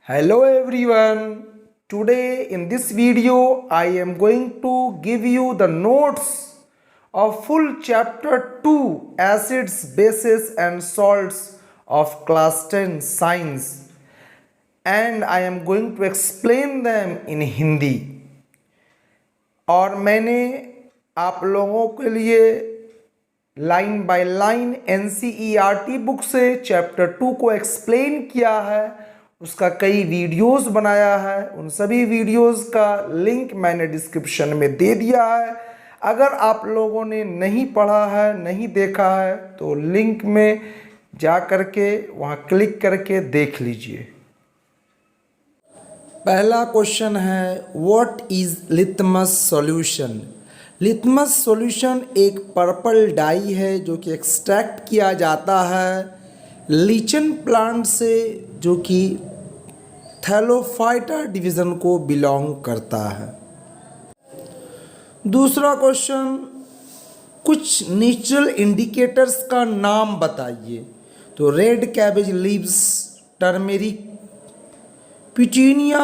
Hello everyone. Today in this video I am going to give you the notes of full chapter 2 acids, bases and salts of class 10 science, and I am going to explain them in Hindi. और मैंने आप लोगों के लिए line by line NCERT book से chapter 2 को explain किया है, उसका कई वीडियोस बनाया है। उन सभी वीडियोस का लिंक मैंने डिस्क्रिप्शन में दे दिया है। अगर आप लोगों ने नहीं पढ़ा है, नहीं देखा है, तो लिंक में जा करके वहाँ क्लिक करके देख लीजिए। पहला क्वेश्चन है, what is litmus solution. Litmus solution एक पर्पल डाई है जो कि एक्सट्रैक्ट किया जाता है लीचन प्लांट से, जो कि थैलोफाइटा डिवीज़न को बिलोंग करता है। दूसरा क्वेश्चन, कुछ नेचुरल इंडिकेटर्स का नाम बताइए। तो red cabbage leaves, turmeric, petunia,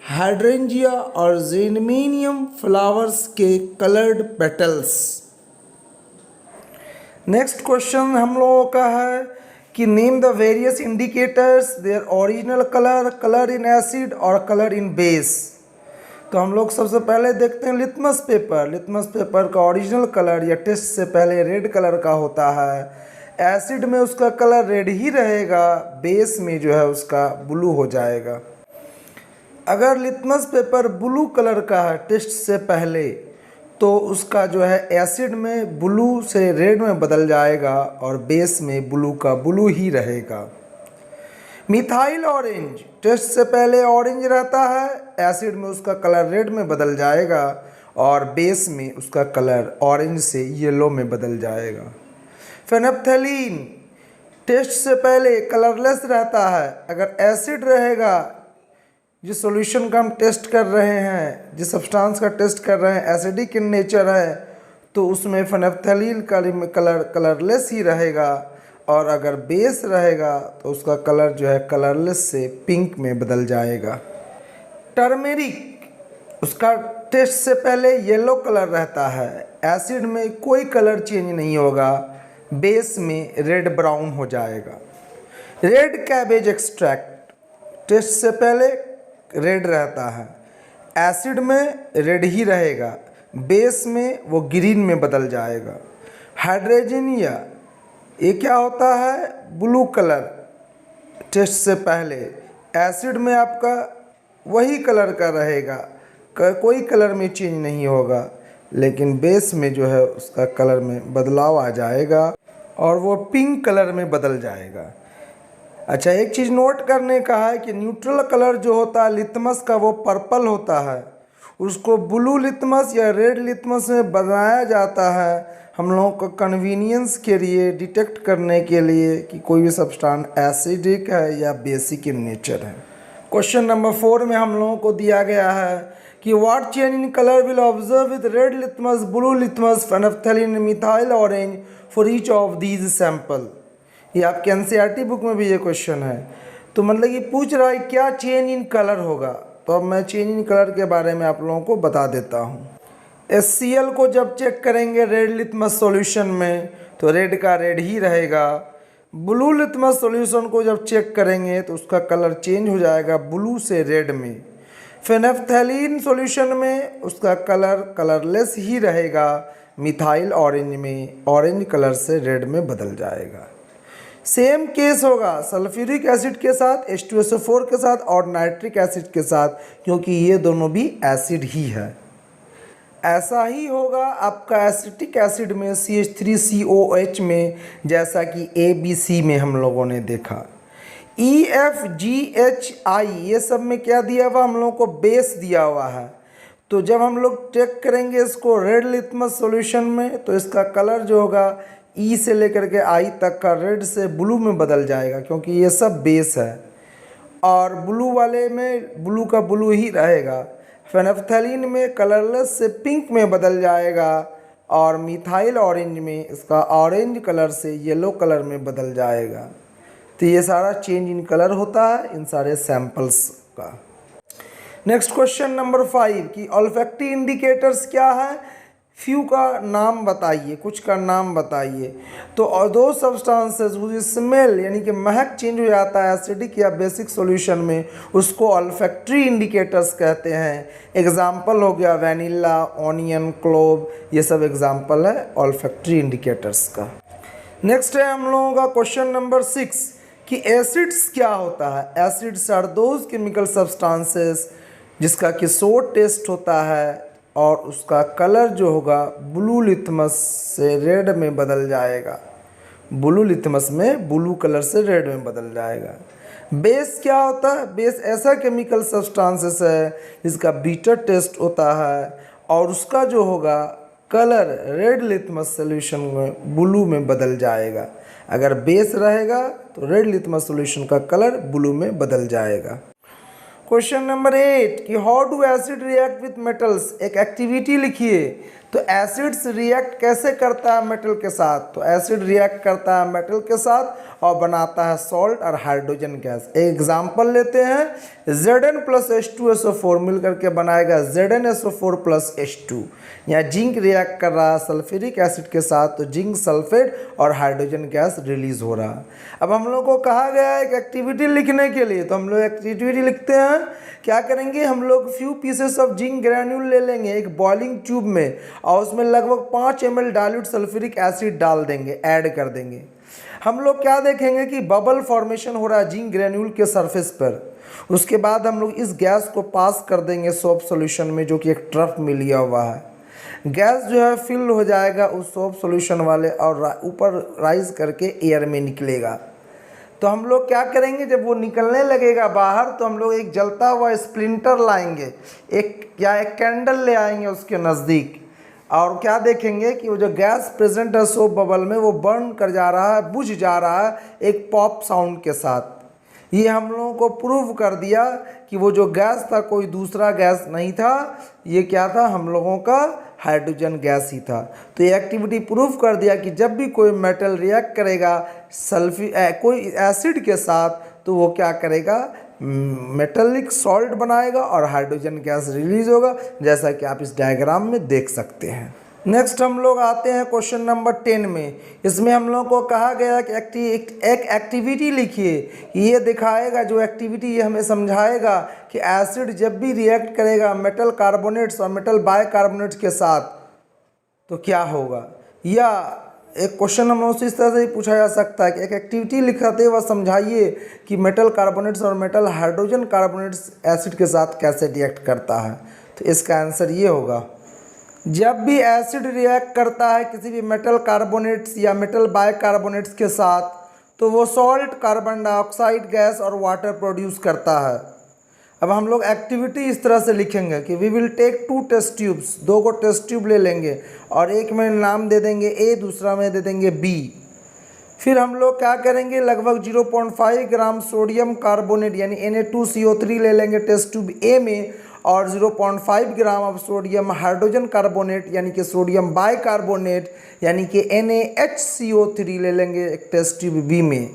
hydrangea और जेनमेनियम फ्लावर्स के कलर्ड पेटल्स। नेक्स्ट क्वेश्चन हम लोगों का है कि name the various indicators, their original colour, colour in acid और कलर इन बेस। तो हम लोग सबसे पहले देखते हैं लिटमस पेपर। लिटमस पेपर का ओरिजिनल कलर या टेस्ट से पहले रेड कलर का होता है। एसिड में उसका कलर रेड ही रहेगा, बेस में जो है उसका ब्लू हो जाएगा। अगर लिटमस पेपर ब्लू कलर का है टेस्ट से पहले, तो उसका जो है एसिड में ब्लू से रेड में बदल जाएगा और बेस में ब्लू का ब्लू ही रहेगा। मिथाइल ऑरेंज टेस्ट से पहले ऑरेंज रहता है, एसिड में उसका कलर रेड में बदल जाएगा और बेस में उसका कलर ऑरेंज से येलो में बदल जाएगा। फेनैप्थेलीन टेस्ट से पहले कलरलेस रहता है। अगर एसिड रहेगा, जिस सॉल्यूशन का हम टेस्ट कर रहे हैं, जिस सब्सटेंस का टेस्ट कर रहे हैं एसिडिक इन नेचर है, तो उसमें फेनैप्थेलीन का कलर कलरलेस ही रहेगा। और अगर बेस रहेगा तो उसका कलर जो है कलरलेस से पिंक में बदल जाएगा। टर्मेरिक उसका टेस्ट से पहले येलो कलर रहता है, एसिड में कोई कलर चेंज नहीं होगा, बेस में रेड ब्राउन हो जाएगा। रेड कैबेज एक्सट्रैक्ट टेस्ट से पहले रेड रहता है, एसिड में रेड ही रहेगा, बेस में वो ग्रीन में बदल जाएगा। हाइड्रेंजिया ये क्या होता है, ब्लू कलर टेस्ट से पहले, एसिड में आपका वही कलर का रहेगा, कोई कलर में चेंज नहीं होगा, लेकिन बेस में जो है उसका कलर में बदलाव आ जाएगा और वो पिंक कलर में बदल जाएगा। अच्छा, एक चीज़ नोट करने का है कि न्यूट्रल कलर जो होता है लिटमस का वो पर्पल होता है। उसको ब्लू लिटमस या रेड लिटमस में बनाया जाता है हम लोगों को कन्वीनियंस के लिए, डिटेक्ट करने के लिए कि कोई भी सब्सटेंस एसिडिक है या बेसिक इन नेचर है। क्वेश्चन नंबर 4 में हम लोगों को दिया गया है कि what change in colour will observe with red litmus, blue litmus, phenolphthalein, methyl orange for each of these sample. ये आपके NCERT बुक में भी ये क्वेश्चन है। तो मतलब कि पूछ रहा है क्या चेंज इन कलर होगा। तो अब मैं चेंज इन कलर के बारे में आप लोगों को बता देता हूँ। HCl को जब चेक करेंगे रेड लिटमस सॉल्यूशन में, तो रेड का रेड ही रहेगा। ब्लू लिटमस सॉल्यूशन को जब चेक करेंगे तो उसका कलर चेंज हो जाएगा ब्लू से रेड में। फेनैप्थेलीन सॉल्यूशन में उसका कलर कलरलेस ही रहेगा, मिथाइल ऑरेंज में ऑरेंज कलर से रेड में बदल जाएगा। सेम केस होगा सल्फ्यूरिक एसिड के साथ, H2SO4 के साथ और नाइट्रिक एसिड के साथ, क्योंकि ये दोनों भी एसिड ही है। ऐसा ही होगा आपका एसिटिक एसिड में CH3COH में, जैसा कि ABC में हम लोगों ने देखा। EFGHI ये सब में क्या दिया हुआ, हम लोगों को बेस दिया हुआ है। तो जब हम लोग चेक करेंगे इसको रेड लिटमस सॉल्यूशन में, तो इसका कलर जो होगा E से लेकर के I तक का रेड से ब्लू में बदल जाएगा, क्योंकि ये सब बेस है। और ब्लू वाले में ब्लू का ब्लू ही रहेगा। फेनैप्थेलीन में कलरलेस से पिंक में बदल जाएगा और मिथाइल ऑरेंज में इसका ऑरेंज कलर से येलो कलर में बदल जाएगा। तो ये सारा चेंज इन कलर होता है इन सारे सैंपल्स का। नेक्स्ट क्वेश्चन नंबर 5 कि ऑल्फैक्टरी इंडिकेटर्स क्या है, फ्यू का नाम बताइए, कुछ का नाम बताइए। तो और दो सब्सटेंसेस वो स्मेल यानी कि महक चेंज हो जाता है एसिडिक या बेसिक सॉल्यूशन में, उसको ऑल्फैक्टरी इंडिकेटर्स कहते हैं। एग्जाम्पल हो गया वैनिला, ऑनियन, क्लोव, ये सब एग्जाम्पल है ऑल्फैक्टरी इंडिकेटर्स का। नेक्स्ट है हम लोगों का क्वेश्चन नंबर 6 कि एसिड्स क्या होता है। Acids are those chemical substances जिसका कि सोर टेस्ट होता है और उसका कलर जो होगा ब्लू लिथमस से रेड में बदल जाएगा, ब्लू लिथमस में ब्लू कलर से रेड में बदल जाएगा। बेस क्या होता है, बेस ऐसा केमिकल सब्सटेंसेस है जिसका बीटर टेस्ट होता है और उसका जो होगा कलर रेड लिथमस सॉल्यूशन में ब्लू में बदल जाएगा। अगर बेस रहेगा तो रेड लिथमस सॉल्यूशन का कलर ब्लू में बदल जाएगा। क्वेश्चन नंबर 8 कि how do acid react with metals, एक एक्टिविटी लिखिए। तो एसिड्स रिएक्ट कैसे करता है मेटल के साथ, तो एसिड रिएक्ट करता है मेटल के साथ और बनाता है सॉल्ट और हाइड्रोजन गैस। एक एग्जांपल लेते हैं, Zn प्लस H2SO4 मिल करके बनाएगा ZnSO4 प्लस H2। यहाँ जिंक रिएक्ट कर रहा है सल्फ्यूरिक एसिड के साथ, तो जिंक सल्फेट और हाइड्रोजन गैस रिलीज हो रहा है। अब हम लोग को कहा गया है एक एक्टिविटी लिखने के लिए, तो हम लोग एक्टिविटी लिखते हैं। क्या करेंगे, हम लोग few pieces of zinc granule ले लेंगे एक बॉइलिंग ट्यूब में और उसमें लगभग 5 ml डाइल्यूट सल्फ्यूरिक एसिड डाल देंगे, ऐड कर देंगे। हम लोग क्या देखेंगे कि बबल फॉर्मेशन हो रहा है जिंक ग्रैन्यूल के सरफेस पर। उसके बाद हम लोग इस गैस को पास कर देंगे सोप सॉल्यूशन में जो कि एक ट्रफ में लिया हुआ है। गैस जो है फिल हो जाएगा उस सोप सॉल्यूशन वाले और ऊपर राइज करके एयर में निकलेगा। तो हम लोग क्या करेंगे, जब वो निकलने लगेगा बाहर तो हम लोग एक जलता हुआ स्प्लिंटर लाएंगे, एक कैंडल ले आएंगे उसके नज़दीक और क्या देखेंगे कि वो जो गैस प्रेजेंट है सोप बबल में वो बर्न कर जा रहा है, बुझ जा रहा है एक पॉप साउंड के साथ। ये हम लोगों को प्रूव कर दिया कि वो जो गैस था कोई दूसरा गैस नहीं था, ये क्या था, हम लोगों का हाइड्रोजन गैस ही था। तो ये एक्टिविटी प्रूव कर दिया कि जब भी कोई मेटल रिएक्ट करेगा कोई एसिड के साथ तो वो क्या करेगा, मेटेलिक सॉल्ट बनाएगा और हाइड्रोजन गैस रिलीज होगा, जैसा कि आप इस डायग्राम में देख सकते हैं। नेक्स्ट हम लोग आते हैं क्वेश्चन नंबर 10 में। इसमें हम लोग को कहा गया कि एक एक्टिविटी लिखिए। ये दिखाएगा जो एक्टिविटी ये हमें समझाएगा कि एसिड जब भी रिएक्ट करेगा मेटल कार्बोनेट्स और मेटल बाइकार्बोनेट्स के साथ तो क्या होगा। या एक क्वेश्चन हम लोग से इस तरह से ही पूछा जा सकता है कि एक एक्टिविटी लिखाते हुए समझाइए कि मेटल कार्बोनेट्स और मेटल हाइड्रोजन कार्बोनेट्स एसिड के साथ कैसे रिएक्ट करता है। तो इसका आंसर ये होगा, जब भी एसिड रिएक्ट करता है किसी भी मेटल कार्बोनेट्स या मेटल बाइकार्बोनेट्स के साथ तो वो सॉल्ट, कार्बन डाइऑक्साइड गैस और वाटर प्रोड्यूस करता है। अब हम लोग एक्टिविटी इस तरह से लिखेंगे कि we will take 2 test tubes, 2 को टेस्ट ट्यूब ले लेंगे और एक में नाम दे देंगे ए, दूसरा में दे देंगे बी। फिर हम लोग क्या करेंगे, लगभग 0.5 ग्राम सोडियम कार्बोनेट यानी Na2CO3 ले लेंगे टेस्ट ट्यूब ए में और 0.5 gram of sodium hydrogen carbonate यानी कि सोडियम बाइकार्बोनेट यानी कि NaHCO3 ले लेंगे एक टेस्ट ट्यूब बी में।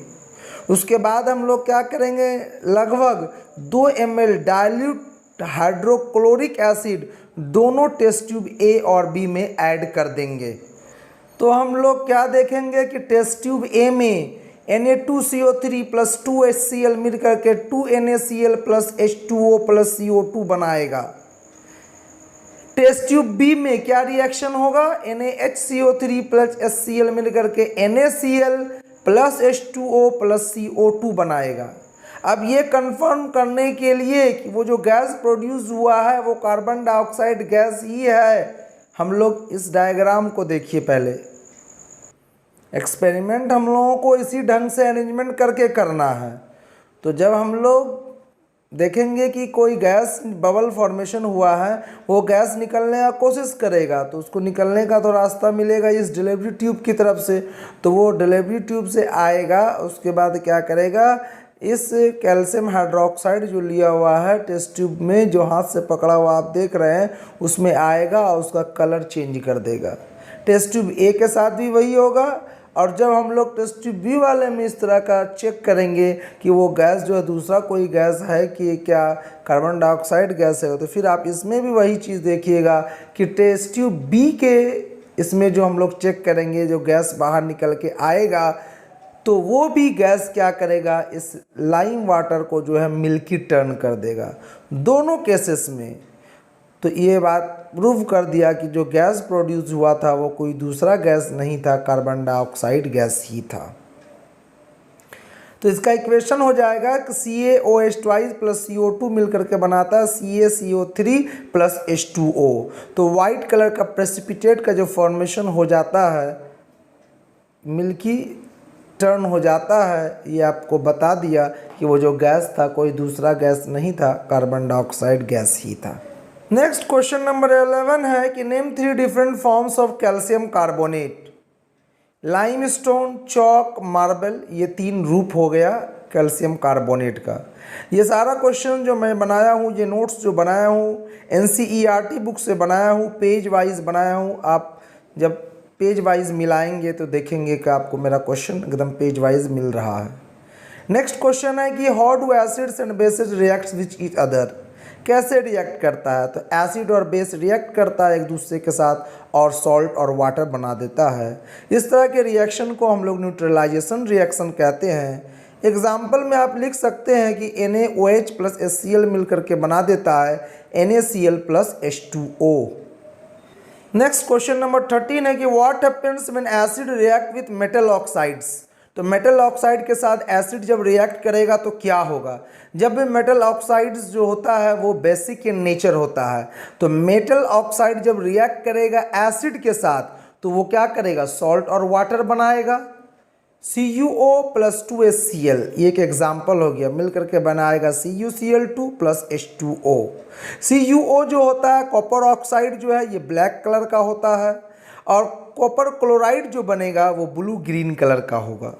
उसके बाद हम लोग क्या करेंगे, लगभग 2 ml डाइल्यूट हाइड्रोक्लोरिक एसिड दोनों टेस्ट ट्यूब ए और बी में ऐड कर देंगे। तो हम लोग क्या देखेंगे कि टेस्ट ट्यूब ए में Na2CO3 प्लस 2HCl मिल करके 2NaCl plus H2O plus CO2 बनाएगा। टेस्ट ट्यूब बी में क्या रिएक्शन होगा, NaHCO3 प्लस HCl मिल करके NaCl plus H2O plus CO2 बनाएगा। अब ये कंफर्म करने के लिए कि वो जो गैस प्रोड्यूस हुआ है वो कार्बन डाइऑक्साइड गैस ही है, हम लोग इस डायग्राम को देखिए। पहले एक्सपेरिमेंट हम लोगों को इसी ढंग से अरेंजमेंट करके करना है। तो जब हम लोग देखेंगे कि कोई गैस बबल फॉर्मेशन हुआ है, वो गैस निकलने का कोशिश करेगा तो उसको निकलने का तो रास्ता मिलेगा इस डिलीवरी ट्यूब की तरफ से, तो वो डिलीवरी ट्यूब से आएगा। उसके बाद क्या करेगा, इस कैल्शियम हाइड्रोक्साइड जो लिया हुआ है टेस्ट ट्यूब में, जो हाथ से पकड़ा हुआ आप देख रहे हैं, उसमें आएगा और उसका कलर चेंज कर देगा। टेस्ट ट्यूब ए के साथ भी वही होगा और जब हम लोग टेस्ट ट्यूब बी वाले में इस तरह का चेक करेंगे कि वो गैस जो है दूसरा कोई गैस है कि क्या कार्बन डाइऑक्साइड गैस है, तो फिर आप इसमें भी वही चीज़ देखिएगा कि टेस्ट ट्यूब बी के इसमें जो हम लोग चेक करेंगे जो गैस बाहर निकल के आएगा तो वो भी गैस क्या करेगा, इस लाइम वाटर को जो है मिल्की टर्न कर देगा दोनों केसेस में। तो ये बात प्रूव कर दिया कि जो गैस प्रोड्यूस हुआ था वो कोई दूसरा गैस नहीं था, कार्बन डाइऑक्साइड गैस ही था। तो इसका इक्वेशन हो जाएगा कि CaOH2 प्लस CO2 मिलकर के बनाता है CaCO3 प्लस H2O। तो वाइट कलर का प्रेसिपिटेट का जो फॉर्मेशन हो जाता है, मिल्की टर्न हो जाता है, ये आपको बता दिया कि वो जो गैस था कोई दूसरा गैस नहीं था, कार्बन डाइऑक्साइड गैस ही था। नेक्स्ट क्वेश्चन नंबर 11 है कि name 3 different forms of calcium carbonate. Limestone, chalk, marble, ये 3 रूप हो गया कैल्शियम कार्बोनेट का। ये सारा क्वेश्चन जो मैं बनाया हूँ, ये नोट्स जो बनाया हूँ NCERT बुक से बनाया हूँ, पेज वाइज बनाया हूँ। आप जब पेज वाइज मिलाएंगे तो देखेंगे कि आपको मेरा क्वेश्चन एकदम पेज वाइज मिल रहा है। नेक्स्ट क्वेश्चन है कि how do acids and bases react which each other. कैसे रिएक्ट करता है, तो एसिड और बेस रिएक्ट करता है एक दूसरे के साथ और सॉल्ट और वाटर बना देता है। इस तरह के रिएक्शन को हम लोग न्यूट्रलाइजेशन रिएक्शन कहते हैं। एग्जाम्पल में आप लिख सकते हैं कि NaOH प्लस HCl मिलकर के बना देता है NaCl plus H2O। Next question number 13 है कि what happens when acid react with metal oxides. तो मेटल ऑक्साइड के साथ एसिड जब रिएक्ट करेगा तो क्या होगा। जब भी मेटल ऑक्साइड्स जो होता है वो बेसिक इन नेचर होता है, तो मेटल ऑक्साइड जब रिएक्ट करेगा एसिड के साथ तो वो क्या करेगा, सॉल्ट और वाटर बनाएगा CuO प्लस 2HCl। ये एक एग्जाम्पल हो गया, मिल करके बनाएगा CuCl2 प्लस H2O। CuO जो होता है कॉपर ऑक्साइड जो है ये ब्लैक कलर का होता है और कॉपर क्लोराइड जो बनेगा वो ब्लू ग्रीन कलर का होगा।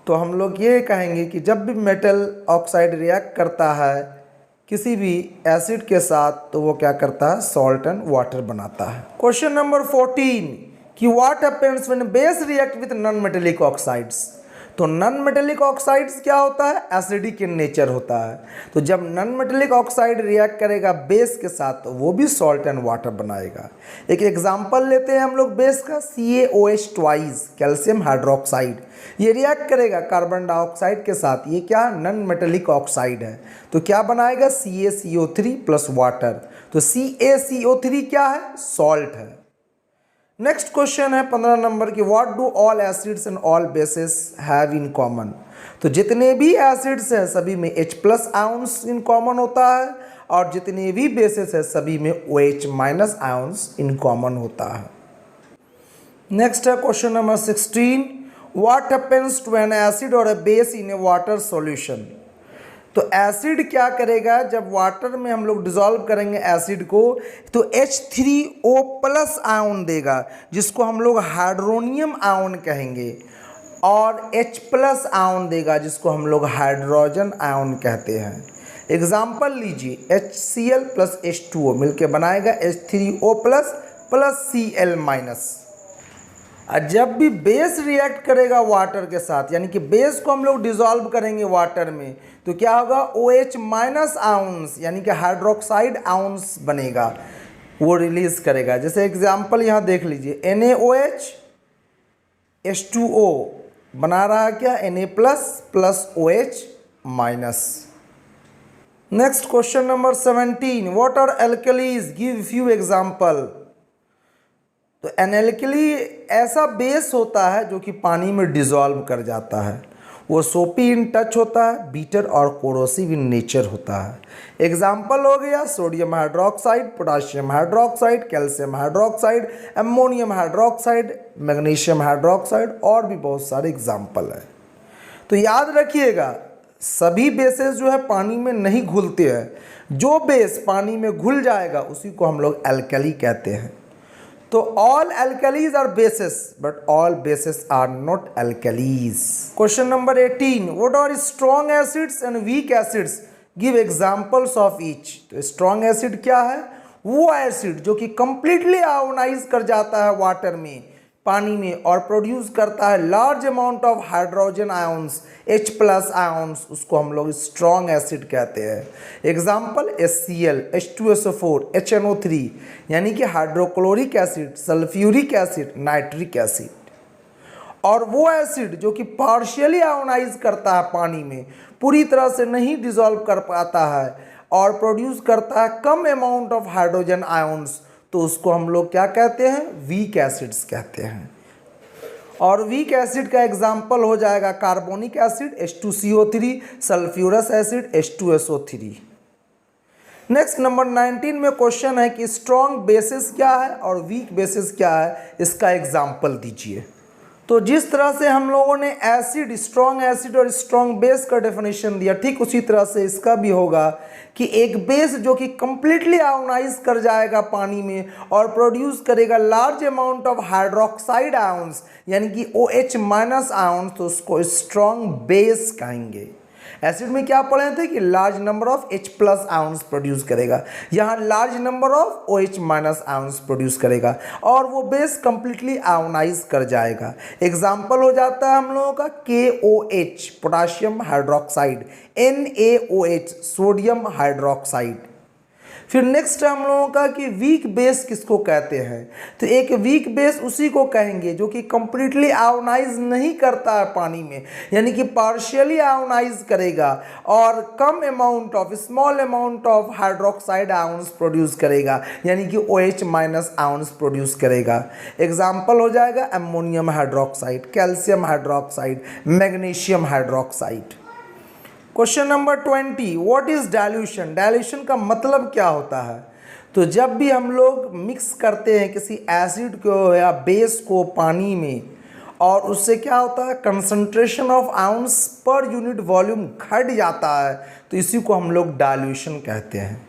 तो हम लोग ये कहेंगे कि जब भी मेटल ऑक्साइड रिएक्ट करता है किसी भी एसिड के साथ तो वो क्या करता है, सॉल्ट एंड वाटर बनाता है। क्वेश्चन नंबर 14 कि what happens when base react with non metallic oxides. तो नॉन मेटेलिक ऑक्साइड्स क्या होता है, एसिडिक इन नेचर होता है। तो जब नॉन मेटेलिक ऑक्साइड रिएक्ट करेगा बेस के साथ तो वो भी सॉल्ट एंड वाटर बनाएगा। एक एग्जांपल लेते हैं हम लोग बेस का, CaOH2 कैल्शियम हाइड्रोक्साइड। ये रिएक्ट करेगा कार्बन डाइऑक्साइड के साथ, ये क्या नॉन मेटेलिक ऑक्साइड है, तो क्या बनाएगा CaCO3 प्लस वाटर। तो CaCO3 क्या है, सॉल्ट है। नेक्स्ट क्वेश्चन है 15 नंबर की, what do all acids and all basis have in common. तो जितने भी एसिड्स हैं सभी में H plus ions in common होता है और जितने भी बेसिस है सभी में OH minus ions in common होता है। नेक्स्ट है question number 16, what happens to an acid और a base in a water solution. तो एसिड क्या करेगा, जब वाटर में हम लोग डिसॉल्व करेंगे एसिड को तो H3O प्लस आयन देगा जिसको हम लोग हाइड्रोनियम आयन कहेंगे और H प्लस आयन देगा जिसको हम लोग हाइड्रोजन आयन कहते हैं। एग्जाम्पल लीजिए, HCl प्लस H2O मिलके बनाएगा H3O plus plus Cl minus. और जब भी बेस रिएक्ट करेगा वाटर के साथ, यानी कि बेस को हम लोग डिसॉल्व करेंगे वाटर में, तो क्या होगा, OH माइनस आयंस यानी कि हाइड्रोक्साइड आयंस बनेगा, वो रिलीज करेगा। जैसे एग्जांपल यहाँ देख लीजिए, NaOH H2O बना रहा है क्या, Na plus plus OH minus. Next question number 17, what are alkalis, give few example. तो एल्कली ऐसा बेस होता है जो कि पानी में डिसॉल्व कर जाता है, वो सोपी इन टच होता है, बीटर और कोरोसिव इन नेचर होता है। एग्जाम्पल हो गया sodium hydroxide, potassium hydroxide, calcium hydroxide, ammonium hydroxide, magnesium hydroxide और भी बहुत सारे एग्जाम्पल है। तो याद रखिएगा सभी बेसेस जो है पानी में नहीं घुलते हैं, जो बेस पानी में घुल जाएगा उसी को हम लोग एल्कली कहते हैं। तो all alkalis are bases but all bases are not alkalis। Question number 18, what are strong acids and weak acids, give examples of each। तो strong acid क्या है, वो एसिड जो कि completely आयोनाइज कर जाता है वाटर में, पानी में और प्रोड्यूस करता है large amount of hydrogen ions H+ ions, उसको हम लोग स्ट्रॉन्ग एसिड कहते हैं। एग्जाम्पल HCl, H2SO4, HNO3 यानी कि hydrochloric acid, sulphuric acid, nitric acid. और वो एसिड जो कि पार्शियली आयोनाइज करता है पानी में, पूरी तरह से नहीं डिसॉल्व कर पाता है और प्रोड्यूस करता है कम अमाउंट ऑफ हाइड्रोजन आयंस, तो उसको हम लोग क्या कहते हैं? वीक एसिड्स कहते हैं। और वीक एसिड का एग्जाम्पल हो जाएगा carbonic acid H2CO3, sulphurous acid H2SO3। Next number 19 में क्वेश्चन है कि स्ट्रॉन्ग बेसिस क्या है और वीक बेसिस क्या है, इसका एग्जाम्पल दीजिए। तो जिस तरह से हम लोगों ने एसिड, स्ट्रॉन्ग एसिड और स्ट्रॉन्ग बेस का डेफिनेशन दिया, ठीक उसी तरह से इसका भी होगा कि एक बेस जो कि कंप्लीटली आयोनाइज कर जाएगा पानी में और प्रोड्यूस करेगा large amount of hydroxide ions यानी कि OH- आयंस, तो उसको स्ट्रॉन्ग बेस कहेंगे। एसिड में क्या पढ़े थे कि large number of H+ ions produce करेगा, यहाँ large number of OH- ions produce करेगा और वो बेस कंप्लीटली आयोनाइज कर जाएगा। एग्जाम्पल हो जाता है हम लोगों का KOH, potassium hydroxide, NaOH, sodium hydroxide. फिर नेक्स्ट हम लोगों का कि वीक बेस किसको कहते हैं, तो एक वीक बेस उसी को कहेंगे जो कि कंप्लीटली आयोनाइज नहीं करता है पानी में, यानी कि पार्शियली आयोनाइज करेगा और कम amount of, small amount of hydroxide ions produce करेगा, यानी कि OH- आयंस प्रोड्यूस करेगा। एग्जाम्पल हो जाएगा ammonium hydroxide, calcium hydroxide, magnesium hydroxide. Question number 20, what is dilution? Dilution का मतलब क्या होता है? तो जब भी हम लोग मिक्स करते हैं किसी एसिड को या बेस को पानी में और उससे क्या होता है, concentration of ions per unit volume घट जाता है, तो इसी को हम लोग डाइल्यूशन कहते हैं।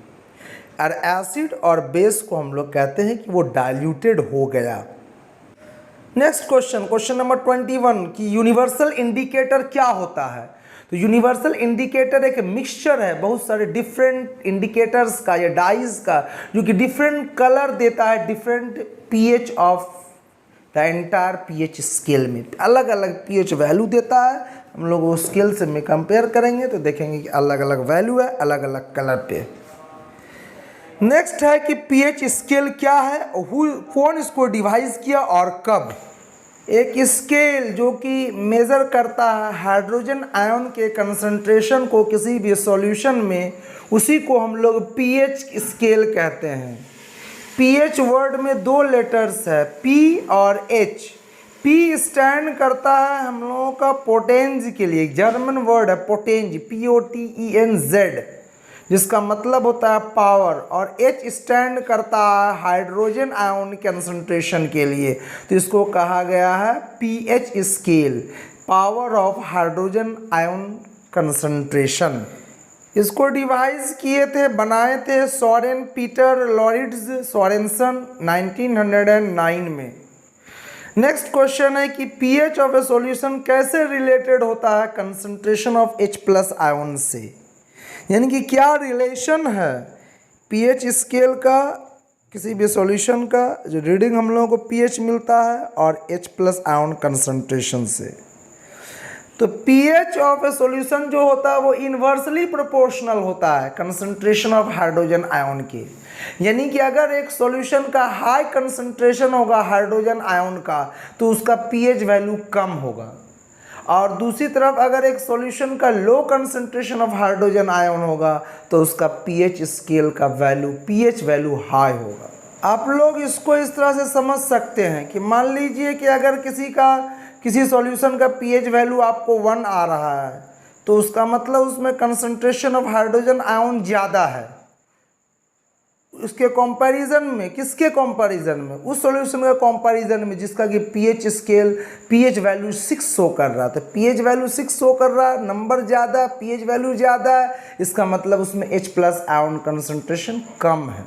और एसिड और बेस को हम लोग कहते हैं कि वो डाइल्यूटेड हो गया। नेक्स्ट क्वेश्चन, क्वेश्चन नंबर 21 कि यूनिवर्सल इंडिकेटर क्या होता है? तो यूनिवर्सल इंडिकेटर एक मिक्सचर है बहुत सारे डिफरेंट इंडिकेटर्स का या डाइज का, जो कि डिफरेंट कलर देता है different pH of the entire pH scale में, अलग अलग पीएच वैल्यू देता है। हम लोग वो स्केल से में कंपेयर करेंगे तो देखेंगे कि अलग अलग वैल्यू है अलग अलग कलर पे। नेक्स्ट है कि पीएच स्केल क्या है, कौन इसको डिवाइस किया और कब? एक स्केल जो कि मेज़र करता है हाइड्रोजन आयन के कंसंट्रेशन को किसी भी सॉल्यूशन में, उसी को हम लोग पीएच स्केल कहते हैं। पीएच वर्ड में दो लेटर्स है, पी और एच। पी स्टैंड करता है हम लोगों का पोटेंज के लिए, जर्मन वर्ड है पोटेंज, POTENZ, जिसका मतलब होता है पावर, और H स्टैंड करता है हाइड्रोजन आयन कंसंट्रेशन के लिए, तो इसको कहा गया है pH scale, power of hydrogen ion concentration. इसको डिवाइस किए थे, बनाए थे सोरेन पीटर लॉरिड्स सोरेनसन 1909 में। नेक्स्ट क्वेश्चन है कि पीएच ऑफ ए सॉल्यूशन कैसे रिलेटेड होता है कंसंट्रेशन ऑफ H+ आयन से, यानी कि क्या रिलेशन है पीएच स्केल का किसी भी सॉल्यूशन का जो रीडिंग हम लोगों को पीएच मिलता है और H+ आयन कंसंट्रेशन से। तो पीएच ऑफ ए सॉल्यूशन जो होता है वो इन्वर्सली प्रोपोर्शनल होता है कंसंट्रेशन ऑफ हाइड्रोजन आयन के, यानी कि अगर एक सॉल्यूशन का हाई कंसंट्रेशन होगा हाइड्रोजन आयन का तो उसका पीएच वैल्यू कम होगा, और दूसरी तरफ अगर एक सॉल्यूशन का low concentration of hydrogen ion होगा तो उसका पीएच स्केल का वैल्यू, पीएच वैल्यू हाई होगा। आप लोग इसको इस तरह से समझ सकते हैं कि मान लीजिए कि अगर किसी सॉल्यूशन का पीएच वैल्यू आपको 1 आ रहा है तो उसका मतलब उसमें कंसंट्रेशन ऑफ हाइड्रोजन आयन ज़्यादा है उसके कंपैरिजन में। किसके कंपैरिजन में? उस सॉल्यूशन का कंपैरिजन में जिसका कि pH scale pH value 6 show कर रहा था। पीएच वैल्यू 6 शो कर रहा है, नंबर ज़्यादा, पीएच वैल्यू ज़्यादा है, इसका मतलब उसमें H+ आयन कंसंट्रेशन कम है।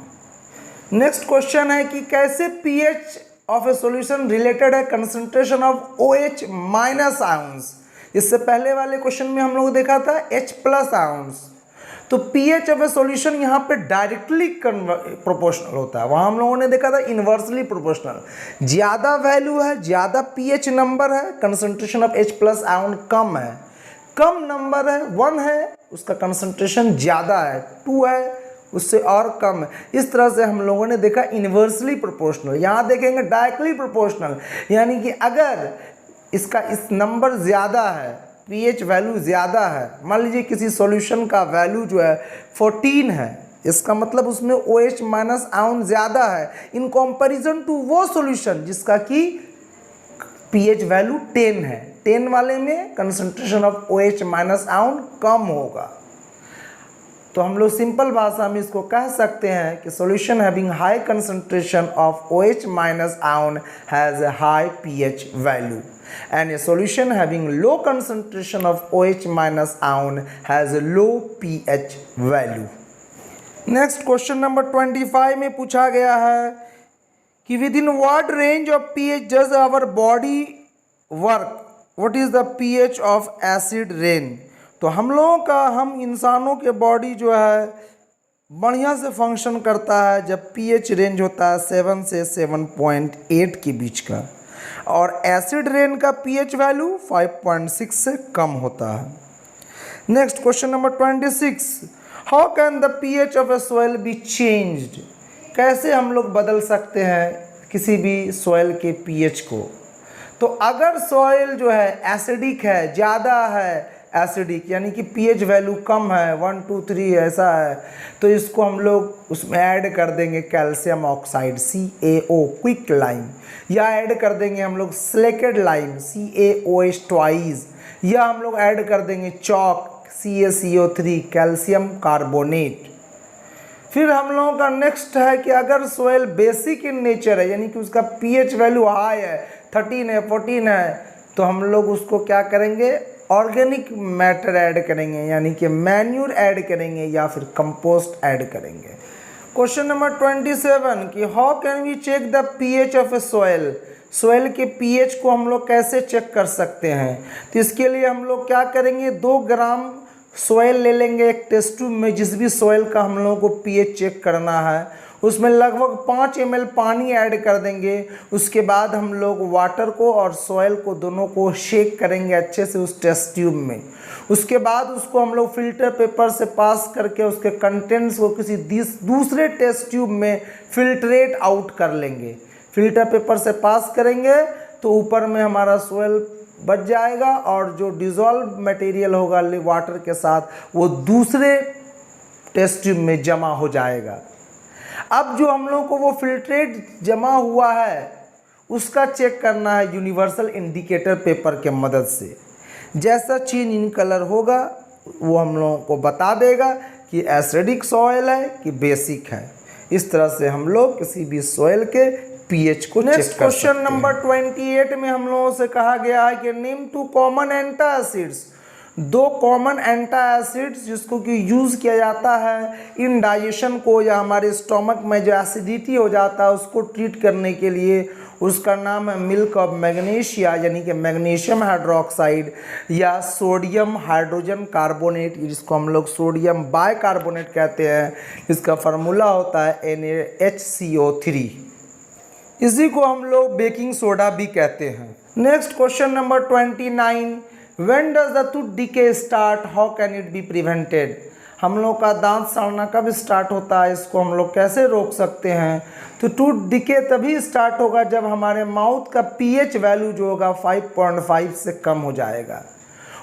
नेक्स्ट क्वेश्चन है कि कैसे pH of A solution related है कंसंट्रेशन ऑफ OH- आयंस। इससे पहले वाले क्वेश्चन में हम लोग देखा था H+ आयंस। तो पीएच ऑफ ए सॉल्यूशन यहाँ पे डायरेक्टली प्रोपोर्शनल होता है, वहाँ हम लोगों ने देखा था इन्वर्सली प्रोपोर्शनल। ज़्यादा वैल्यू है, ज़्यादा पीएच नंबर है, concentration of H plus ion कम है, कम नंबर है 1 है, उसका कंसंट्रेशन ज़्यादा है 2 है, उससे और कम है। इस तरह से हम लोगों ने देखा इन्वर्सली प्रोपोर्शनल। यहाँ देखेंगे डायरेक्टली प्रोपोर्शनल, यानी कि अगर इसका इस नंबर ज़्यादा है, पीएच वैल्यू ज़्यादा है, मान लीजिए किसी सॉल्यूशन का वैल्यू जो है 14 है, इसका मतलब उसमें OH माइनस आयन ज़्यादा है इन कंपैरिजन टू वो सॉल्यूशन जिसका कि पीएच वैल्यू 10 है। 10 वाले में concentration of OH minus ion कम होगा। तो हम लोग सिंपल भाषा में इसको कह सकते हैं कि solution having high concentration of OH minus ion has a high pH value and a solution having low concentration of OH minus ion has a low pH value. Next question number 25 में पूछा गया है कि within what range of pH does our body work? What is the pH of acid rain? तो हम लोगों का, हम इंसानों के बॉडी जो है बढ़िया से फंक्शन करता है जब पीएच रेंज होता है 7 से 7.8 के बीच का, और एसिड रेन का पीएच वैल्यू 5.6 से कम होता है। Next question number 26, how can the pH of a soil be changed? कैसे हम लोग बदल सकते हैं किसी भी सॉइल के पीएच को? तो अगर सॉइल जो है एसिडिक है, ज़्यादा है एसिडिक, यानी कि पीएच वैल्यू कम है 1 2 3 ऐसा है, तो इसको हम लोग उसमें ऐड कर देंगे calcium oxide CaO quick lime, या ऐड कर देंगे हम लोग सिलिकेट लाइम CaOH ट्वाइस, या हम लोग ऐड कर देंगे चॉक CaCO3 कैल्शियम कार्बोनेट। फिर हम लोगों का नेक्स्ट है कि अगर सोयल बेसिक इन नेचर है, यानी कि उसका पीएच वैल्यू हाई है 13 है 14 है, तो हम लोग उसको क्या करेंगे, ऑर्गेनिक मैटर ऐड करेंगे, यानी कि मैन्यूर ऐड करेंगे या फिर कंपोस्ट ऐड करेंगे। क्वेश्चन नंबर 27 कि how can we check the pH of a soil? Soil के पीएच को हम लोग कैसे चेक कर सकते हैं? तो इसके लिए हम लोग क्या करेंगे, 2 ग्राम सॉइल ले लेंगे एक टेस्ट ट्यूब में, जिस भी सॉइल का हम लोगों को पीएच चेक करना है, उसमें लगभग 5 ml पानी ऐड कर देंगे। उसके बाद हम लोग वाटर को और सॉइल को दोनों को शेक करेंगे अच्छे से उस टेस्ट ट्यूब में। उसके बाद उसको हम लोग फिल्टर पेपर से पास करके उसके कंटेंट्स को किसी दूसरे टेस्ट ट्यूब में फिल्ट्रेट आउट कर लेंगे। फिल्टर पेपर से पास करेंगे तो ऊपर में हमारा सॉइल बच जाएगा, और जो डिज़ोल्व मटेरियल होगा वाटर के साथ वो दूसरे टेस्ट ट्यूब में जमा हो जाएगा। अब जो हम लोग को वो फिल्ट्रेट जमा हुआ है उसका चेक करना है यूनिवर्सल इंडिकेटर पेपर के मदद से। जैसा चेंज इन कलर होगा वो हम लोगों को बता देगा कि एसिडिक सॉइल है कि बेसिक है। इस तरह से हम लोग किसी भी सॉइल के पीएच को चेक कर सकते हैं। क्वेश्चन नंबर 28 में हम लोगों से कहा गया है कि name 2 common antacids, 2 common antacids जिसको कि यूज़ किया जाता है इन डाइजेशन को, या हमारे स्टोमक में जो एसिडिटी हो जाता है उसको ट्रीट करने के लिए। उसका नाम है मिल्क ऑफ मैग्नीशिया, यानी कि मैग्नीशियम हाइड्रोक्साइड, या सोडियम हाइड्रोजन कार्बोनेट, जिसको हम लोग सोडियम बाइकार्बोनेट कहते हैं। इसका फार्मूला होता है NaHCO3। इसी को हम लोग बेकिंग सोडा भी कहते हैं। Next question number 29, when does the tooth decay start, how can it be prevented? हम लोग का दांत सड़ना कब स्टार्ट होता है, इसको हम लोग कैसे रोक सकते हैं? तो टूथ डिके तभी स्टार्ट होगा जब हमारे माउथ का पीएच वैल्यू जो होगा 5.5 से कम हो जाएगा।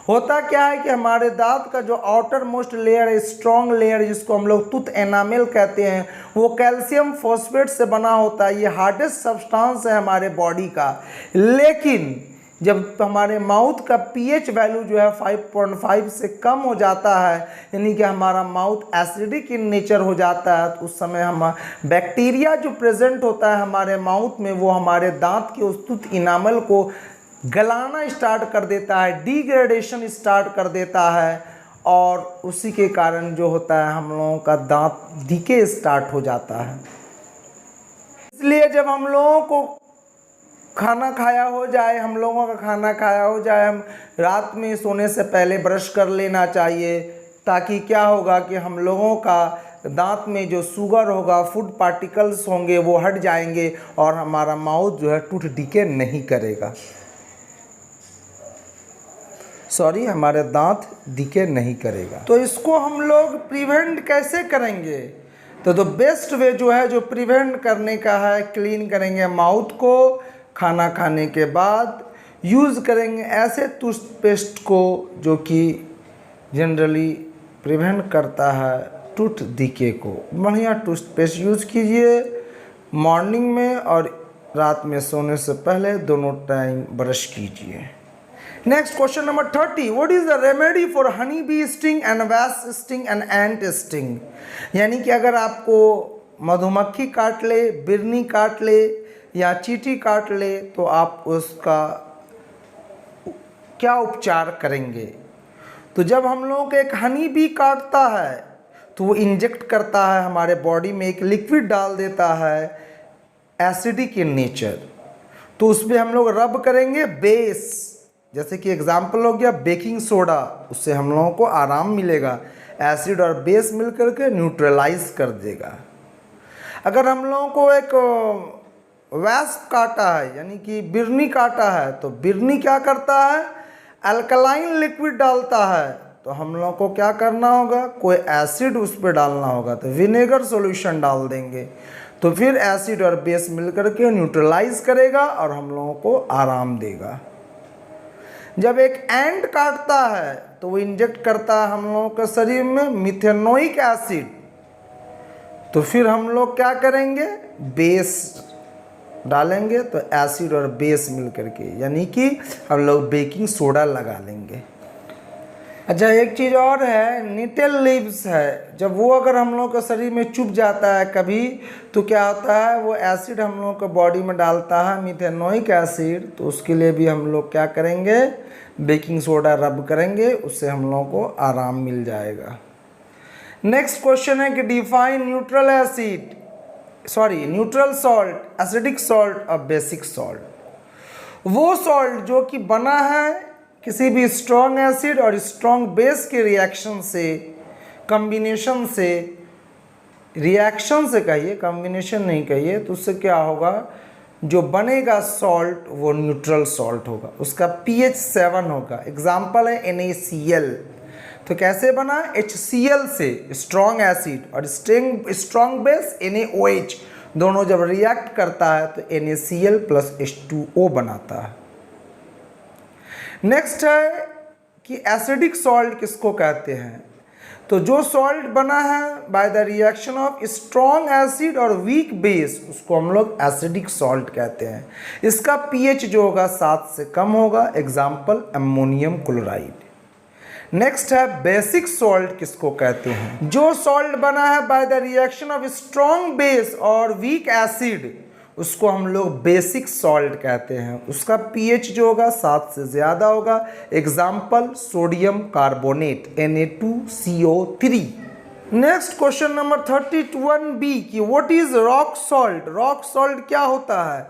होता क्या है कि हमारे दांत का जो आउटर मोस्ट लेयर है, स्ट्रॉन्ग लेयर, जिसको हम लोग टूथ एनामेल कहते हैं, वो कैल्शियम फॉस्फेट से बना होता है। ये हार्डेस्ट सब्सटेंस है हमारे बॉडी का। लेकिन जब हमारे माउथ का पीएच वैल्यू जो है 5.5 से कम हो जाता है, यानी कि हमारा माउथ एसिडिक इन नेचर हो जाता है, तो उस समय हम बैक्टीरिया जो प्रेजेंट होता है हमारे माउथ में, वो हमारे दांत के उस टूथ इनामल को गलाना स्टार्ट कर देता है, डिग्रेडेशन स्टार्ट कर देता है, और उसी के कारण जो होता है हम लोगों का दांत डिके स्टार्ट हो जाता है। इसलिए जब हम लोगों को खाना खाया हो जाए, हम लोगों का खाना खाया हो जाए, हम रात में सोने से पहले ब्रश कर लेना चाहिए, ताकि क्या होगा कि हम लोगों का दांत में जो शुगर होगा, फूड पार्टिकल्स होंगे, वो हट जाएंगे और हमारा माउथ जो है टूथ डिके नहीं करेगा। सॉरी, हमारे दांत डिके नहीं करेगा। तो इसको हम लोग प्रिवेंट कैसे करेंगे? तो बेस्ट वे जो है, जो प्रिवेंट करने का है, क्लीन करेंगे माउथ को खाना खाने के बाद, यूज़ करेंगे ऐसे टूथपेस्ट को जो कि जनरली प्रिवेंट करता है टूथ डिके को। बढ़िया टूथपेस्ट यूज़ कीजिए, मॉर्निंग में और रात में सोने से पहले दोनों टाइम ब्रश कीजिए। Next question number 30, what is the remedy for honey bee sting and वैस स्टिंग एंड एंट स्टिंग? यानी कि अगर आपको मधुमक्खी काट ले, बिरनी काट ले या चींटी काट ले तो आप उसका क्या उपचार करेंगे? तो जब हम लोगों को एक हनी बी काटता है तो वो इंजेक्ट करता है हमारे बॉडी में, एक लिक्विड डाल देता है एसिडिक इन नेचर। तो उस पर हम लोग रब करेंगे बेस, जैसे कि एग्जाम्पल हो गया बेकिंग सोडा, उससे हम लोगों को आराम मिलेगा। एसिड और बेस मिल करके न्यूट्रलाइज कर देगा। अगर हम लोगों को एक वैस्प काटा है, यानी कि बिरनी काटा है, तो बिरनी क्या करता है? अल्कलाइन लिक्विड डालता है। तो हम लोगों को क्या करना होगा? कोई एसिड उस पर डालना होगा, तो विनेगर सॉल्यूशन डाल देंगे। तो फिर एसिड और बेस मिल करके न्यूट्रलाइज करेगा और हम लोगों को आराम देगा। जब एक एंट काटता है तो वो इंजेक्ट करता है हम लोगों के शरीर में मिथेनोइक एसिड। तो फिर हम लोग क्या करेंगे? बेस डालेंगे, तो एसिड और बेस मिल करके, यानी कि हम लोग बेकिंग सोडा लगा लेंगे। अच्छा, एक चीज़ और है, निटेल लीव्स है, जब वो अगर हम लोग के शरीर में चुभ जाता है कभी, तो क्या होता है? वो एसिड हम लोग के बॉडी में डालता है, मिथेनोइक एसिड। तो उसके लिए भी हम लोग क्या करेंगे? बेकिंग सोडा रब करेंगे, उससे हम लोगों को आराम मिल जाएगा। नेक्स्ट क्वेश्चन है कि define neutral acid, sorry neutral salt, acidic salt और बेसिक सॉल्ट। वो सॉल्ट जो कि बना है किसी भी स्ट्रॉन्ग एसिड और स्ट्रॉन्ग बेस के रिएक्शन से, कॉम्बिनेशन से, रिएक्शन से कहिए, कॉम्बिनेशन नहीं कहिए, तो उससे क्या होगा? जो बनेगा सॉल्ट वो न्यूट्रल सॉल्ट होगा, उसका pH 7 होगा। एग्जाम्पल है NaCl। तो कैसे बना? HCl से स्ट्रॉन्ग एसिड और स्ट्रॉन्ग बेस NaOH, दोनों जब रिएक्ट करता है तो NaCl प्लस H2O बनाता है। नेक्स्ट है कि एसिडिक सॉल्ट किसको कहते हैं? तो जो सॉल्ट बना है by the reaction of strong acid और वीक बेस, उसको हम लोग एसिडिक सॉल्ट कहते हैं। इसका pH जो होगा 7 से कम होगा। Example ammonium chloride. नेक्स्ट है बेसिक सॉल्ट किसको कहते हैं? जो सॉल्ट बना है by the reaction of strong base और वीक एसिड, उसको हम लोग बेसिक सॉल्ट कहते हैं। उसका pH जो होगा 7 से ज़्यादा होगा। Example sodium carbonate Na2CO3। Next question number 31B कि what is rock salt? Rock salt क्या होता है?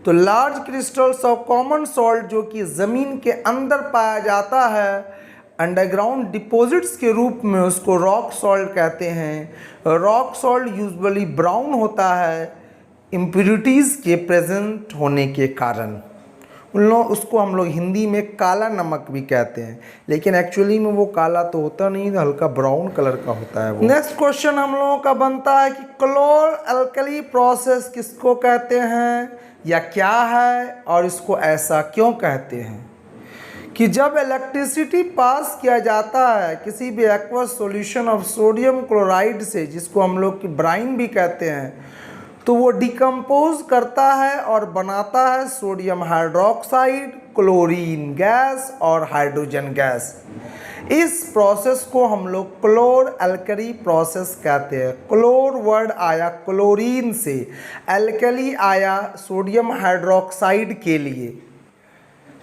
तो large crystals of common salt जो कि ज़मीन के अंदर पाया जाता है, अंडरग्राउंड डिपॉजिट्स के रूप में, उसको रॉक सॉल्ट कहते हैं। रॉक सॉल्ट यूजुअली ब्राउन होता है इम्प्योरिटीज़ के प्रेजेंट होने के कारण। उसको हम लोग हिंदी में काला नमक भी कहते हैं, लेकिन एक्चुअली में वो काला तो होता नहीं, हल्का ब्राउन कलर का होता है वो। नेक्स्ट क्वेश्चन हम लोगों का बनता है कि क्लोर अल्कली प्रोसेस किसको कहते हैं या क्या है, और इसको ऐसा क्यों कहते हैं? कि जब इलेक्ट्रिसिटी पास किया जाता है किसी भी aqueous solution of sodium chloride से, जिसको हम लोग की ब्राइन भी कहते हैं, तो वो डिकम्पोज करता है और बनाता है सोडियम हाइड्रोक्साइड, क्लोरीन गैस और हाइड्रोजन गैस। इस प्रोसेस को हम लोग क्लोर अल्कली प्रोसेस कहते हैं। क्लोर वर्ड आया क्लोरीन से, अल्कली आया सोडियम हाइड्रोक्साइड के लिए।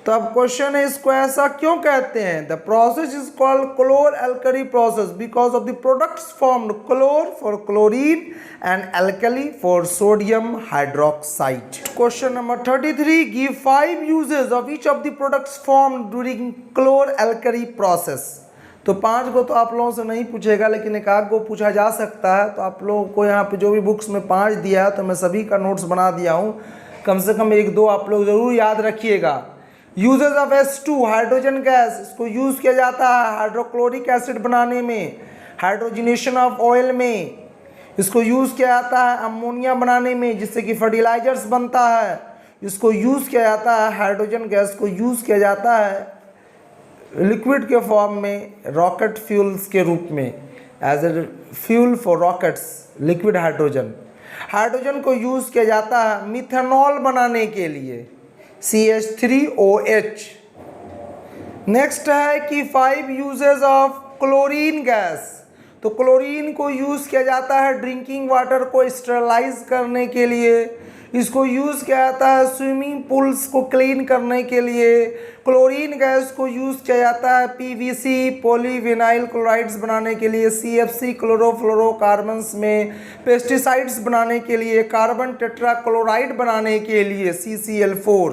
तो अब क्वेश्चन है इसको ऐसा क्यों कहते हैं? The process is called chlor alkali process because of the products formed chlor for chlorine and alkali for sodium hydroxide. Question number 33 give 5 uses of each of the products formed during chlor alkali process. तो 5 को तो आप लोगों से नहीं पूछेगा, लेकिन एक आध को पूछा जा सकता है। तो आप लोगों को यहाँ पे जो भी बुक्स में 5 दिया है तो मैं सभी का नोट्स बना दिया हूँ, कम से कम 1-2 आप लोग ज़रूर याद रखिएगा। Uses of H2 hydrogen gas, इसको यूज़ किया जाता है हाइड्रोक्लोरिक एसिड बनाने में, हाइड्रोजनेशन ऑफ ऑयल में, इसको यूज़ किया जाता है अमोनिया बनाने में जिससे कि फर्टिलाइजर्स बनता है, इसको यूज़ किया जाता है हाइड्रोजन गैस को यूज़ किया जाता है लिक्विड के फॉर्म में रॉकेट फ्यूल्स के रूप में, as a fuel for rockets liquid hydrogen. Hydrogen को यूज़ किया जाता है मिथेनॉल बनाने के लिए CH3OH। नेक्स्ट है कि 5 यूजेस ऑफ क्लोरीन गैस, तो क्लोरीन को यूज़ किया जाता है ड्रिंकिंग वाटर को स्टरलाइज करने के लिए, इसको यूज़ किया जाता है स्विमिंग पूल्स को क्लीन करने के लिए। क्लोरीन गैस को यूज़ किया जाता है PVC पॉलीविनाइल क्लोराइड्स बनाने के लिए, CFC क्लोरोफ्लोरोकार्बन्स में, पेस्टिसाइड्स बनाने के लिए, कार्बन टेट्राक्लोराइड बनाने के लिए CCl4।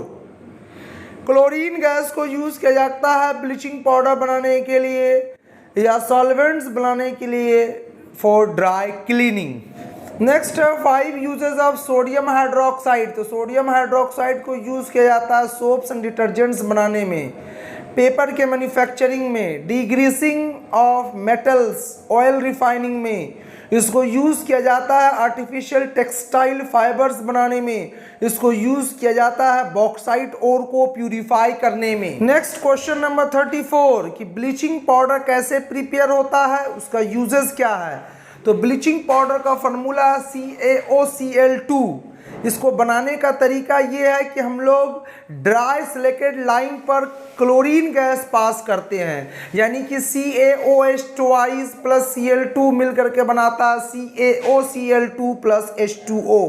क्लोरीन गैस को यूज़ किया जाता है ब्लीचिंग पाउडर बनाने के लिए या सॉल्वेंट्स बनाने के लिए फॉर ड्राई क्लीनिंग। नेक्स्ट है 5 यूजेस ऑफ सोडियम हाइड्रोक्साइड, तो सोडियम हाइड्रोक्साइड को यूज़ किया जाता है सोप्स एंड डिटर्जेंट्स बनाने में, पेपर के मैन्युफैक्चरिंग में, डिग्रीसिंग ऑफ मेटल्स ऑयल रिफाइनिंग में, इसको यूज़ किया जाता है आर्टिफिशियल टेक्सटाइल फाइबर्स बनाने में, इसको यूज़ किया जाता है बॉक्साइट ओर को प्यूरिफाई करने में। नेक्स्ट क्वेश्चन नंबर 34 कि ब्लीचिंग पाउडर कैसे प्रिपेयर होता है, उसका यूजेस क्या है। तो ब्लीचिंग पाउडर का फार्मूला है CaOCl2। इसको बनाने का तरीका ये है कि हम लोग ड्राई सिलिकेट लाइन पर क्लोरीन गैस पास करते हैं, यानी कि CaOH ट्वाइस प्लस Cl2 मिल करके बनाता है CaOCl2 प्लस H2O।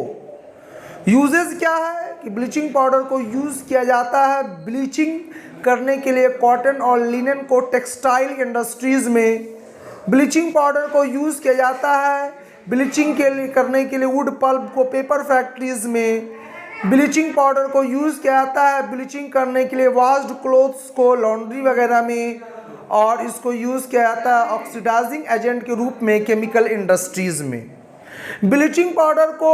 यूजेस क्या है कि ब्लीचिंग पाउडर को यूज़ किया जाता है ब्लीचिंग करने के लिए कॉटन और लिनन को टेक्सटाइल इंडस्ट्रीज़ में, ब्लीचिंग पाउडर को यूज़ किया जाता है ब्लीचिंग के लिए करने के लिए वुड पल्प को पेपर फैक्ट्रीज में, ब्लीचिंग पाउडर को यूज़ किया जाता है ब्लीचिंग करने के लिए वॉश्ड क्लोथ्स को लॉन्ड्री वगैरह में, और इसको यूज़ किया जाता है ऑक्सीडाइजिंग एजेंट के रूप में केमिकल इंडस्ट्रीज में। ब्लीचिंग पाउडर को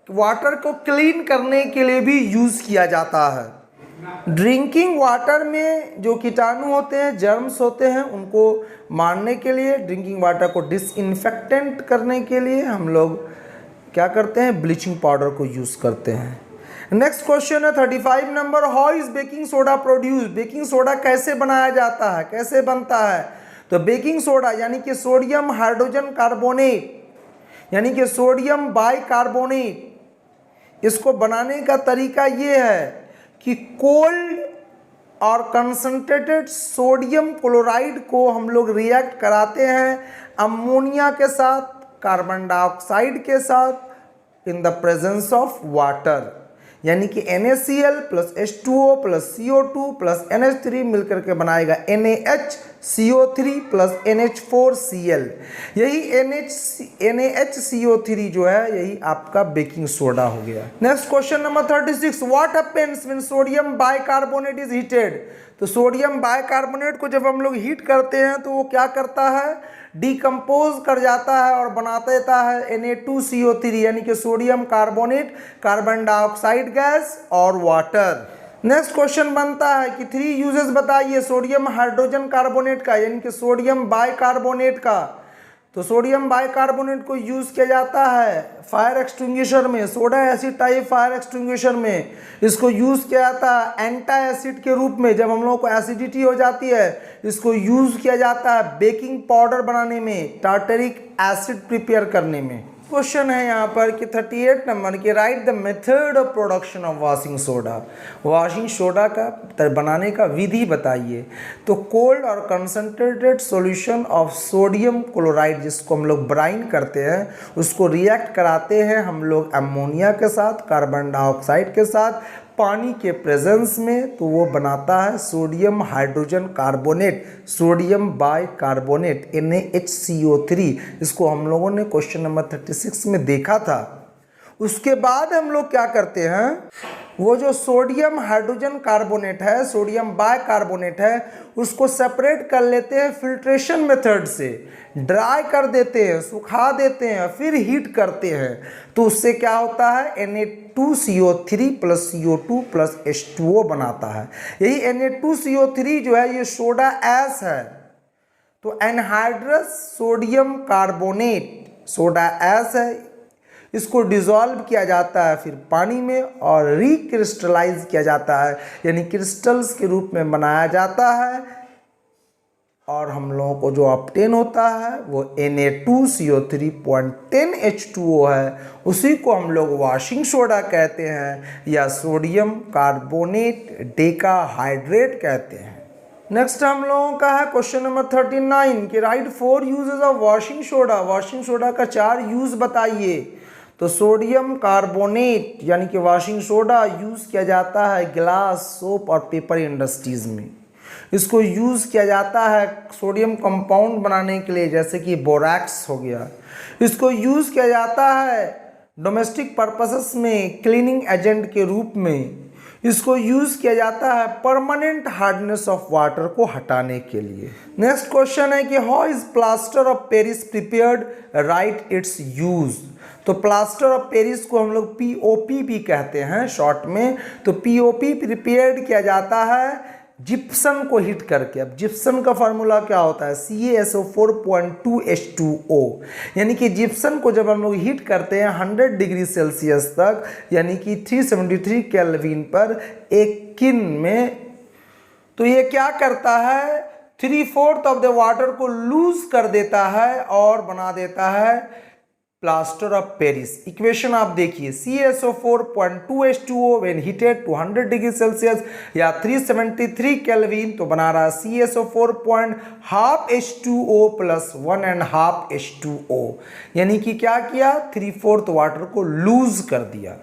वाटर को क्लीन करने के लिए भी यूज़ किया जाता है। ड्रिंकिंग वाटर में जो कीटाणु होते हैं, जर्म्स होते हैं, उनको मारने के लिए, ड्रिंकिंग वाटर को डिसइंफेक्टेंट करने के लिए हम लोग क्या करते हैं, ब्लीचिंग पाउडर को यूज़ करते हैं। नेक्स्ट क्वेश्चन है 35 number, how is baking soda produce, baking soda कैसे बनाया जाता है, कैसे बनता है। तो बेकिंग सोडा यानी कि सोडियम हाइड्रोजन कार्बोनेट यानी कि सोडियम बाइकार्बोनेट, इसको बनाने का तरीका ये है कि कोल्ड और कंसंट्रेटेड सोडियम क्लोराइड को हम लोग रिएक्ट कराते हैं अमोनिया के साथ, कार्बन डाइऑक्साइड के साथ in the presence of water, यानी कि NaCl plus H2O plus CO2 plus NH3 मिलकर के बनाएगा NaHCO3 प्लस NH4Cl। यही NaHCO3 जो है यही आपका बेकिंग सोडा हो गया। Next question number 36, what happens when sodium bicarbonate is heated. तो सोडियम बाइकार्बोनेट को जब हम लोग हीट करते हैं तो वो क्या करता है, डिकम्पोज कर जाता है और बना देता है Na2CO3 यानी कि sodium carbonate, carbon dioxide gas और वाटर। नेक्स्ट क्वेश्चन बनता है कि 3 यूजेस बताइए सोडियम हाइड्रोजन कार्बोनेट का, यानी कि सोडियम बाइकार्बोनेट का। तो सोडियम बाइकार्बोनेट को यूज़ किया जाता है फायर एक्सटिंग्विशर में, soda acid type fire extinguisher में। इसको यूज़ किया जाता है एंटा एसिड के रूप में, जब हम लोगों को एसिडिटी हो जाती है इसको यूज़ किया जाता है बेकिंग पाउडर बनाने में, टार्टरिक एसिड प्रिपेयर करने में। क्वेश्चन है यहाँ पर कि 38 नंबर की right the method of production of washing soda, washing soda का बनाने का विधि बताइए। तो कोल्ड और concentrated solution of sodium chloride जिसको हम लोग ब्राइन करते हैं, उसको रिएक्ट कराते हैं हम लोग अमोनिया के साथ, कार्बन डाइऑक्साइड के साथ, पानी के प्रेजेंस में, तो वो बनाता है sodium hydrogen carbonate, sodium bicarbonate NaHCO3। इसको हम लोगों ने क्वेश्चन नंबर 36 में देखा था। उसके बाद हम लोग क्या करते हैं, वो जो सोडियम हाइड्रोजन कार्बोनेट है, सोडियम बाइकार्बोनेट है, उसको सेपरेट कर लेते हैं फिल्ट्रेशन मेथड से, ड्राई कर देते हैं, सुखा देते हैं, फिर हीट करते हैं, तो उससे क्या होता है Na2CO3 plus CO2 plus H2O बनाता है। यही Na2CO3 जो है ये सोडा ऐश है, तो anhydrous sodium carbonate soda ash है, इसको डिज़ोल्व किया जाता है फिर पानी में और रिक्रिस्टलाइज किया जाता है, यानी क्रिस्टल्स के रूप में बनाया जाता है, और हम लोगों को जो ऑब्टेन होता है वो Na2CO3.10H2O है, उसी को हम लोग वॉशिंग सोडा कहते हैं या सोडियम कार्बोनेट डेकाहाइड्रेट कहते हैं। नेक्स्ट हम लोगों का है क्वेश्चन नंबर 39 कि right 4 uses of washing soda. Washing soda का 4 यूज बताइए। तो सोडियम कार्बोनेट यानी कि वॉशिंग सोडा यूज़ किया जाता है ग्लास, सोप और पेपर इंडस्ट्रीज़ में। इसको यूज़ किया जाता है सोडियम कंपाउंड बनाने के लिए, जैसे कि बोरैक्स हो गया। इसको यूज़ किया जाता है डोमेस्टिक पर्पसेस में क्लीनिंग एजेंट के रूप में। इसको यूज़ किया जाता है परमानेंट हार्डनेस ऑफ वाटर को हटाने के लिए। नेक्स्ट क्वेश्चन है कि how is plaster of Paris prepared, right it's use. तो प्लास्टर ऑफ पेरिस को हम लोग POP भी कहते हैं शॉर्ट में। तो POP प्रिपेयर्ड किया जाता है जिप्सम को हीट करके। अब जिप्सम का फार्मूला क्या होता है, CaSO4.2H2O, यानी कि जिप्सम को जब हम लोग हीट करते हैं 100 डिग्री सेल्सियस तक, यानी कि 373 केल्विन पर एक किन में, तो ये क्या करता है 3/4 ऑफ द वाटर को लूज कर देता है और बना देता है प्लास्टर ऑफ पेरिस। इक्वेशन आप देखिए, CaSO4.2H2O when heated to 100 degree Celsius या 373 केल्विन, तो बना रहा है CaSO4.12H2O प्लस 1.5H2O, यानी कि क्या किया 3/4 वाटर को लूज कर दिया।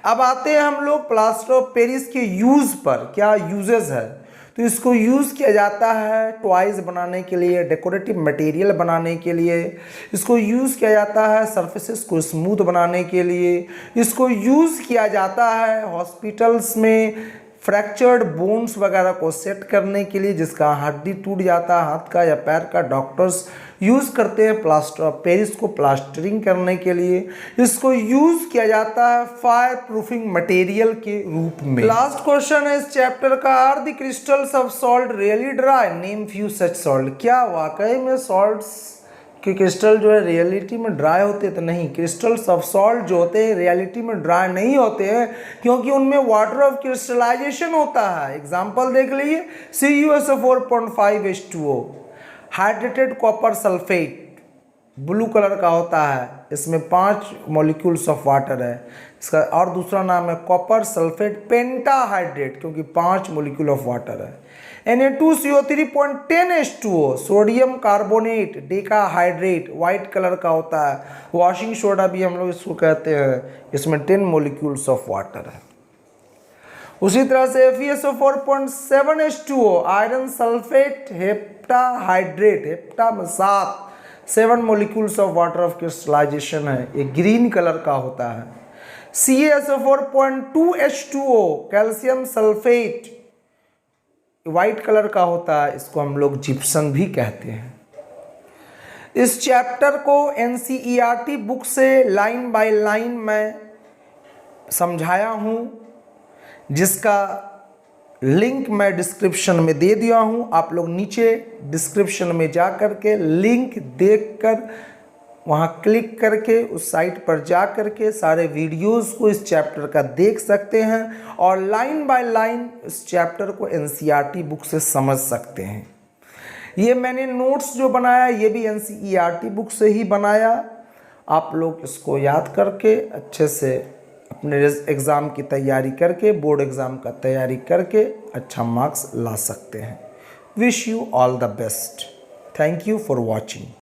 अब आते हैं हम लोग प्लास्टर ऑफ पेरिस के यूज पर, क्या यूजेस है। तो इसको यूज़ किया जाता है टॉयज बनाने के लिए, डेकोरेटिव मटेरियल बनाने के लिए। इसको यूज़ किया जाता है सरफेसेस को स्मूथ बनाने के लिए। इसको यूज़ किया जाता है हॉस्पिटल्स में फ्रैक्चर्ड बोन्स वगैरह को सेट करने के लिए, जिसका हड्डी टूट जाता है हाथ का या पैर का, डॉक्टर्स यूज़ करते हैं प्लास्टर ऑफ पेरिस को प्लास्टरिंग करने के लिए। इसको यूज़ किया जाता है फायर प्रूफिंग मटेरियल के रूप में। लास्ट क्वेश्चन है इस चैप्टर का, are the crystals of salt really dry, name few such salt. क्या वाकई में सॉल्ट्स कि क्रिस्टल जो है रियलिटी में ड्राई होते हैं? तो नहीं, क्रिस्टल्स ऑफ सॉल्ट जो होते हैं रियलिटी में ड्राई नहीं होते हैं, क्योंकि उनमें वाटर ऑफ क्रिस्टलाइजेशन होता है। एग्जांपल देख लीजिए, CuSO4.5H2O, hydrated copper sulphate, blue colour का होता है, इसमें 5 मॉलिक्यूल्स ऑफ वाटर है। इसका और दूसरा नाम है कॉपर सल्फेट पेंटाहाइड्रेट, क्योंकि 5 मॉलिक्यूल ऑफ वाटर है। Na2CO3.10H2O, sodium carbonate decahydrate, white colour का होता है। वॉशिंग सोडा भी हम लोग इसको कहते हैं, इसमें 10 मॉलिक्यूल्स ऑफ वाटर है। उसी तरह से FeSO4.7H2O, iron sulphate heptahydrate, hepta में 7 molecules of water of crystallisation है, ये ग्रीन कलर का होता है। CaSO4.2H2O, calcium sulphate, white colour का होता है, इसको हम लोग जिप्सम भी कहते हैं। इस चैप्टर को NCERT बुक से लाइन बाय लाइन मैं समझाया हूँ, जिसका लिंक मैं डिस्क्रिप्शन में दे दिया हूँ। आप लोग नीचे डिस्क्रिप्शन में जा कर के लिंक देखकर वहाँ क्लिक करके उस साइट पर जा कर के सारे वीडियोस को इस चैप्टर का देख सकते हैं और लाइन बाय लाइन इस चैप्टर को NCERT बुक से समझ सकते हैं। ये मैंने नोट्स जो बनाया ये भी NCERT बुक से ही बनाया। आप लोग इसको याद करके अच्छे से अपने एग्ज़ाम की तैयारी करके, बोर्ड एग्ज़ाम का तैयारी करके अच्छा मार्क्स ला सकते हैं। Wish you all the best. Thank you for watching.